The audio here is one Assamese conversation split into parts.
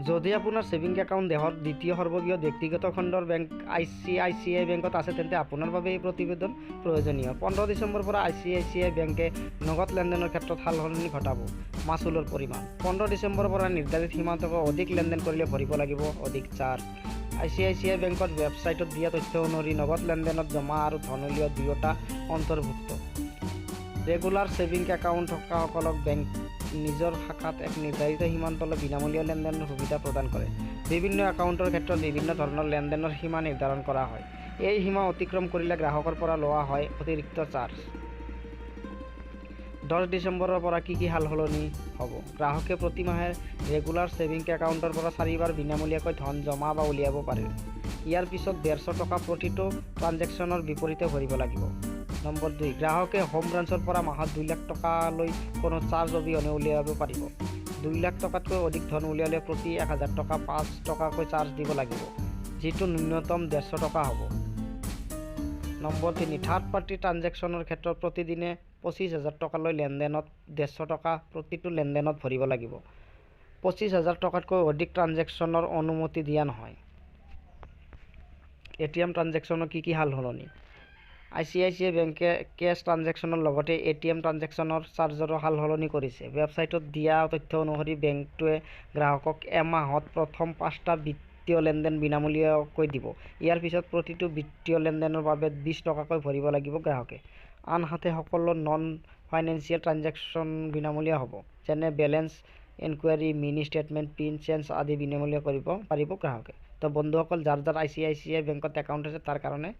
যদি আপোনাৰ ছেভিং একাউণ্ট দেশৰ দ্বিতীয় সৰ্ববৃহৎ ব্যক্তিগত খণ্ডৰ বেংক ICICI বেংকত আছে তেন্তে আপোনাৰ বাবে এই প্ৰতিবেদন প্ৰয়োজনীয়। 15 ডিচেম্বৰৰ পৰা ICICI বেংকে নগদ লেনদেনৰ ক্ষেত্ৰত সালসলনি ঘটাব। মাচুলৰ পৰিমাণ 15 ডিচেম্বৰৰ পৰা নিৰ্ধাৰিত সীমান্তকৈ অধিক লেনদেন কৰিলে ভৰিব লাগিব অধিক চাৰ্জ। ICICI বেংকৰ ৱেবছাইটত দিয়া তথ্য অনুসৰি নগদ লেনদেনত জমা আৰু ধন উলিওৱা দুয়োটা অন্তৰ্ভুক্ত। ৰেগুলাৰ ছেভিং একাউণ্ট থকাসকলক বেংক নিজৰ শাখাত এক নিৰ্ধাৰিত সীমান্তলৈ বিনামূলীয়া লেনদেনৰ সুবিধা প্ৰদান কৰে। বিভিন্ন একাউণ্টৰ ক্ষেত্ৰত বিভিন্ন ধৰণৰ লেনদেনৰ সীমা নিৰ্ধাৰণ কৰা হয়। এই সীমা অতিক্ৰম কৰিলে গ্ৰাহকৰ পৰা লোৱা হয় অতিৰিক্ত চাৰ্জ। 10 ডিচেম্বৰৰ পৰা কি সালসলনি হ'ব? গ্ৰাহকে প্ৰতি মাহে ৰেগুলাৰ ছেভিং একাউণ্টৰ পৰা 4 বাৰ বিনামূলীয়াকৈ ধন জমা বা উলিয়াব পাৰে। ইয়াৰ পিছত 150 টকা প্ৰতিটো ট্ৰাঞ্জেকশ্যনৰ বিপৰীতে ভৰিব লাগিব। নম্বৰ 2, গ্ৰাহকে হোম ব্ৰাঞ্চৰ পৰা মাহত 2 লাখ টকালৈ কোনো চাৰ্জ অবিহনে উলিয়াব পাৰিব। 2 লাখ টকাতকৈ অধিক ধন উলিয়ালে প্ৰতি 1000 টকা 5 টকাকৈ চাৰ্জ দিব লাগিব, যিটো ন্যূনতম 150 টকা হ'ব। নম্বৰ 3, থাৰ্ড পাৰ্টি ট্ৰাঞ্জেকশ্যনৰ ক্ষেত্ৰত প্ৰতিদিনে 25,000 টকালৈ লেনদেনত 150 টকা প্ৰতিটো লেনদেনত ভৰিব লাগিব। 25,000 টকাতকৈ অধিক ট্ৰাঞ্জেকশ্যনৰ অনুমতি দিয়া নহয়। ATM ট্ৰাঞ্জেকশ্যনৰ কি সালসলনি? ICICI বেংকে কেছ ট্ৰাঞ্জেকশ্যনৰ লগতে ATM ট্ৰাঞ্জেকশ্যনৰ চাৰ্জৰো সালসলনি কৰিছে। ৱেবছাইটত দিয়া তথ্য অনুসৰি বেংকটোৱে গ্ৰাহকক এমাহত প্ৰথম 5টা বিত্তীয় লেনদেন বিনামূলীয়াকৈ দিব। ইয়াৰ পিছত প্ৰতিটো বিত্তীয় লেনদেনৰ বাবে 20 টকাকৈ ভৰিব লাগিব গ্ৰাহকে। আনহাতে সকলো নন ফাইনেন্সিয়েল ট্ৰাঞ্জেকশ্যন বিনামূলীয়া হ'ব, যেনে balance enquiry, mini statement, pin change আদি বিনামূলীয়া কৰিব পাৰিব গ্ৰাহকে। তো বন্ধুসকল, যাৰ ICICI বেংকত একাউণ্ট আছে তাৰ কাৰণে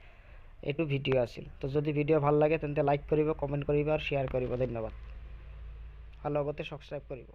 এইটো ভিডিঅ' আছিল। তো যদি ভিডিঅ' ভাল লাগে তেন্তে লাইক কৰিব, কমেণ্ট কৰিব আৰু শ্বেয়াৰ কৰিব। ধন্যবাদ। আৰু লগতে ছাবস্ক্ৰাইব কৰিব।